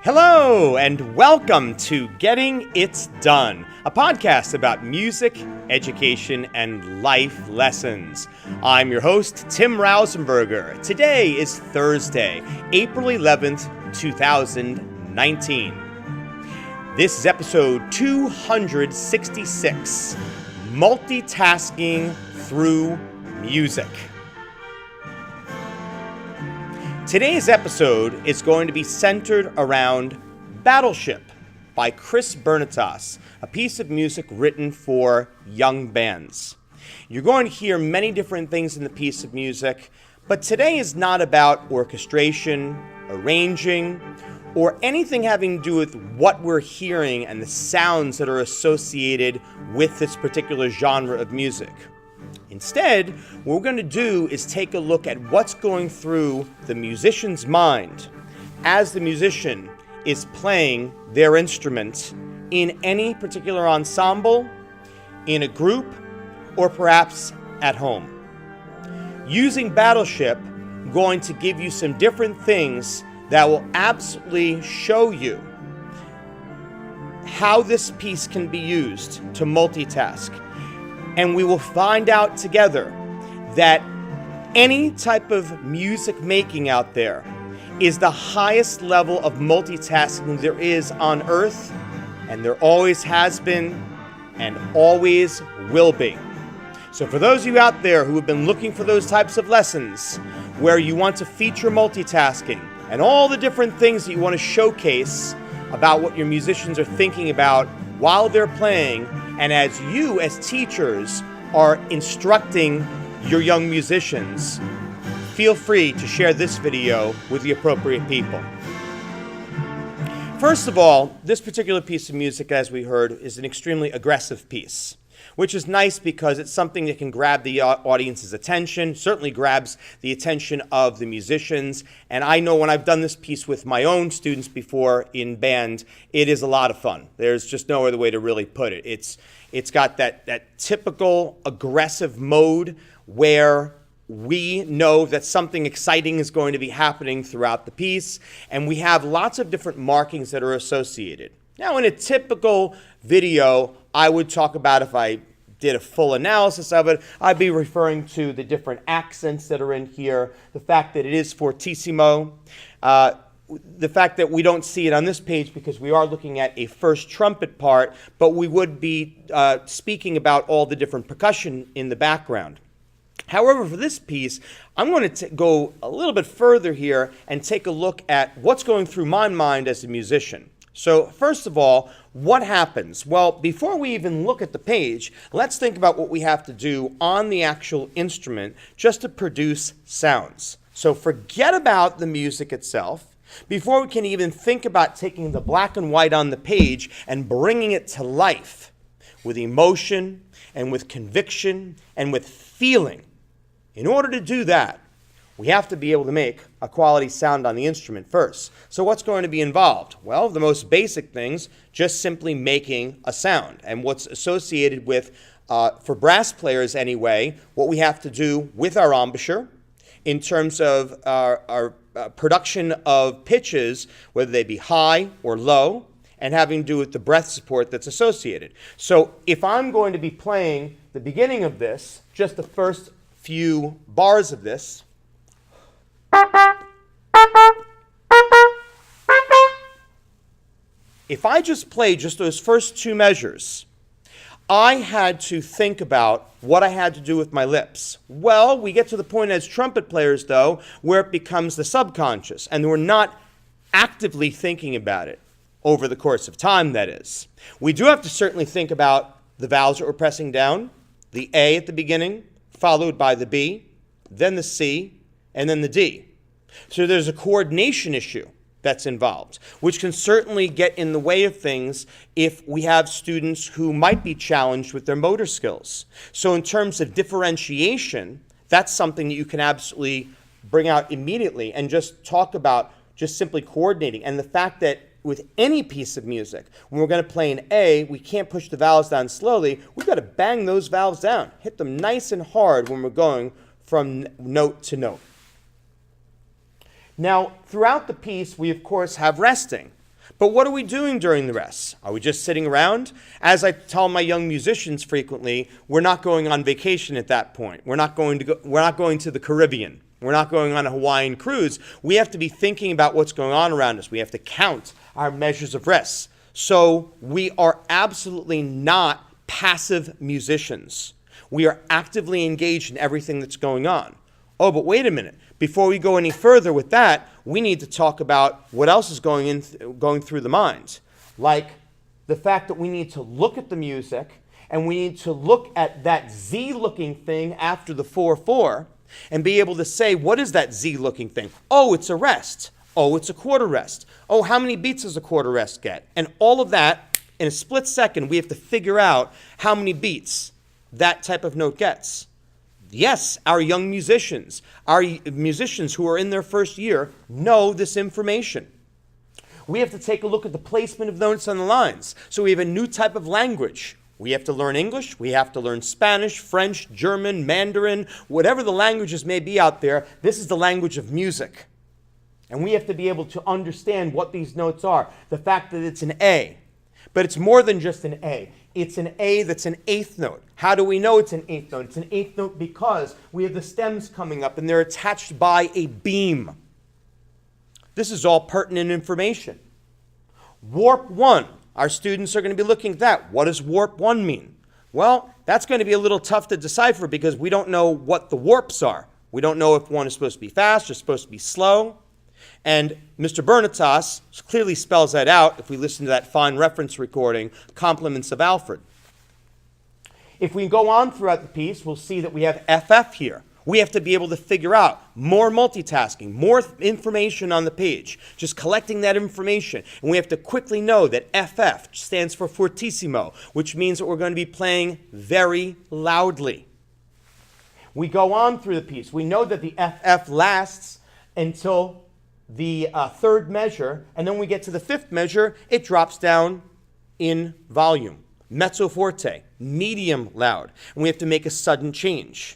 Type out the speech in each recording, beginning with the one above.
Hello, and welcome to Getting It Done, a podcast about music, education, and life lessons. I'm your host, Tim Rausenberger. Today is Thursday, April 11th, 2019. This is episode 266, Multitasking Through Music. Today's episode is going to be centered around Battleship by Chris Bernotas, a piece of music written for young bands. You're going to hear many different things in the piece of music, but today is not about orchestration, arranging, or anything having to do with what we're hearing and the sounds that are associated with this particular genre of music. Instead, what we're going to do is take a look at what's going through the musician's mind as the musician is playing their instrument in any particular ensemble, in a group, or perhaps at home. Using Battleship, I'm going to give you some different things that will absolutely show you how this piece can be used to multitask. And we will find out together that any type of music making out there is the highest level of multitasking there is on earth, and there always has been and always will be. So for those of you out there who have been looking for those types of lessons where you want to feature multitasking and all the different things that you want to showcase about what your musicians are thinking about while they're playing, and as you, as teachers, are instructing your young musicians, feel free to share this video with the appropriate people. First of all, this particular piece of music, as we heard, is an extremely aggressive piece, which is nice because it's something that can grab the audience's attention, certainly grabs the attention of the musicians. And I know when I've done this piece with my own students before in band, it is a lot of fun. There's just no other way to really put it. It's got that typical aggressive mode where we know that something exciting is going to be happening throughout the piece, and we have lots of different markings that are associated. Now, in a typical video, I would talk about, if I did a full analysis of it, I'd be referring to the different accents that are in here, the fact that it is fortissimo, the fact that we don't see it on this page because we are looking at a first trumpet part, but we would be speaking about all the different percussion in the background. However, for this piece, I'm going to go a little bit further here and take a look at what's going through my mind as a musician. So first of all, what happens? Well, before we even look at the page, let's think about what we have to do on the actual instrument just to produce sounds. So forget about the music itself. Before we can even think about taking the black and white on the page and bringing it to life with emotion and with conviction and with feeling, in order to do that, we have to be able to make a quality sound on the instrument first. So what's going to be involved? Well, the most basic things, just simply making a sound. And what's associated with, for brass players anyway, what we have to do with our embouchure in terms of our production of pitches, whether they be high or low, and having to do with the breath support that's associated. So if I'm going to be playing the beginning of this, just the first few bars of this, if I just play just those first two measures, I had to think about what I had to do with my lips. Well, we get to the point as trumpet players, though, where it becomes the subconscious, and we're not actively thinking about it over the course of time, that is. We do have to certainly think about the vowels that we're pressing down, the A at the beginning, followed by the B, then the C, and then the D. So there's a coordination issue that's involved, which can certainly get in the way of things if we have students who might be challenged with their motor skills. So in terms of differentiation, that's something that you can absolutely bring out immediately and just talk about just simply coordinating. And the fact that with any piece of music, when we're going to play an A, we can't push the vowels down slowly. We've got to bang those vowels down, hit them nice and hard when we're going from note to note. Now, throughout the piece, we of course have resting. But what are we doing during the rest? Are we just sitting around? As I tell my young musicians frequently, we're not going on vacation at that point. We're not going to the Caribbean. We're not going on a Hawaiian cruise. We have to be thinking about what's going on around us. We have to count our measures of rest. So we are absolutely not passive musicians. We are actively engaged in everything that's going on. Oh, but wait a minute. Before we go any further with that, we need to talk about what else is going through the mind. Like the fact that we need to look at the music and we need to look at that Z-looking thing after the 4/4 and be able to say, what is that Z-looking thing? Oh, it's a rest. Oh, it's a quarter rest. Oh, how many beats does a quarter rest get? And all of that, in a split second, we have to figure out how many beats that type of note gets. Yes, our young musicians, our musicians who are in their first year know this information. We have to take a look at the placement of notes on the lines. So we have a new type of language. We have to learn English, we have to learn Spanish, French, German, Mandarin, whatever the languages may be out there, this is the language of music. And we have to be able to understand what these notes are. The fact that it's an A, but it's more than just an A. It's an A that's an eighth note. How do we know it's an eighth note? It's an eighth note because we have the stems coming up and they're attached by a beam. This is all pertinent information. Warp 1. Our students are going to be looking at that. What does warp 1 mean? Well, that's going to be a little tough to decipher because we don't know what the warps are. We don't know if one is supposed to be fast or supposed to be slow. And Mr. Bernotas clearly spells that out if we listen to that fine reference recording, Compliments of Alfred. If we go on throughout the piece, we'll see that we have FF here. We have to be able to figure out more multitasking, more information on the page, just collecting that information. And we have to quickly know that FF stands for fortissimo, which means that we're going to be playing very loudly. We go on through the piece. We know that the FF lasts until the third measure, and then when we get to the fifth measure, it drops down in volume. Mezzo forte, medium loud, and we have to make a sudden change.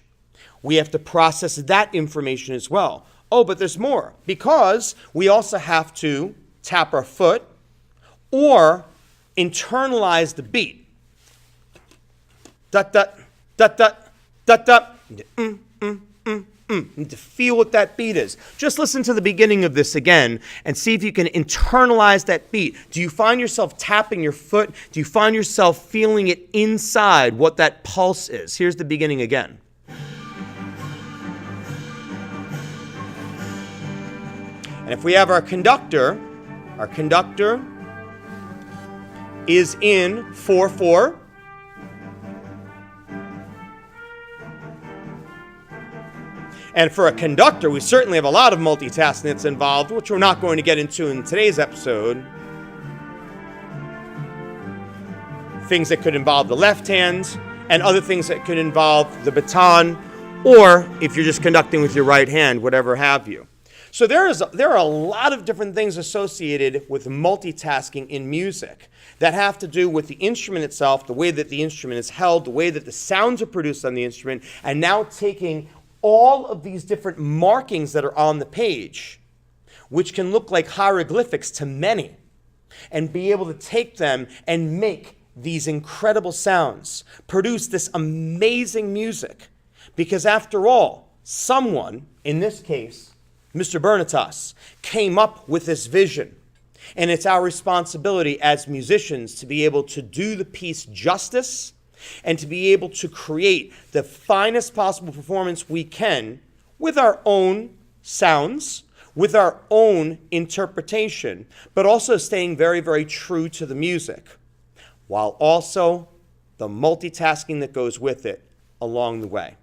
We have to process that information as well. Oh, but there's more, because we also have to tap our foot or internalize the beat. Dut, dut, dut, dut, dut, dut. You need to feel what that beat is. Just listen to the beginning of this again and see if you can internalize that beat. Do you find yourself tapping your foot? Do you find yourself feeling it inside, what that pulse is? Here's the beginning again. And if we have our conductor is in 4/4. And for a conductor, we certainly have a lot of multitasking that's involved, which we're not going to get into in today's episode. Things that could involve the left hand, and other things that could involve the baton, or if you're just conducting with your right hand, whatever have you. So there are a lot of different things associated with multitasking in music that have to do with the instrument itself, the way that the instrument is held, the way that the sounds are produced on the instrument, and now taking all of these different markings that are on the page, which can look like hieroglyphics to many, and be able to take them and make these incredible sounds, produce this amazing music. Because after all, someone, in this case, Mr. Bernotas, came up with this vision. And it's our responsibility as musicians to be able to do the piece justice and to be able to create the finest possible performance we can with our own sounds, with our own interpretation, but also staying very, very true to the music, while also the multitasking that goes with it along the way.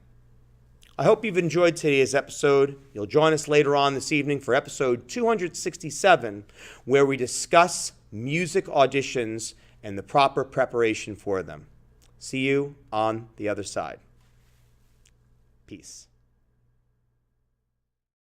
I hope you've enjoyed today's episode. You'll join us later on this evening for episode 267, where we discuss music auditions and the proper preparation for them. See you on the other side. Peace.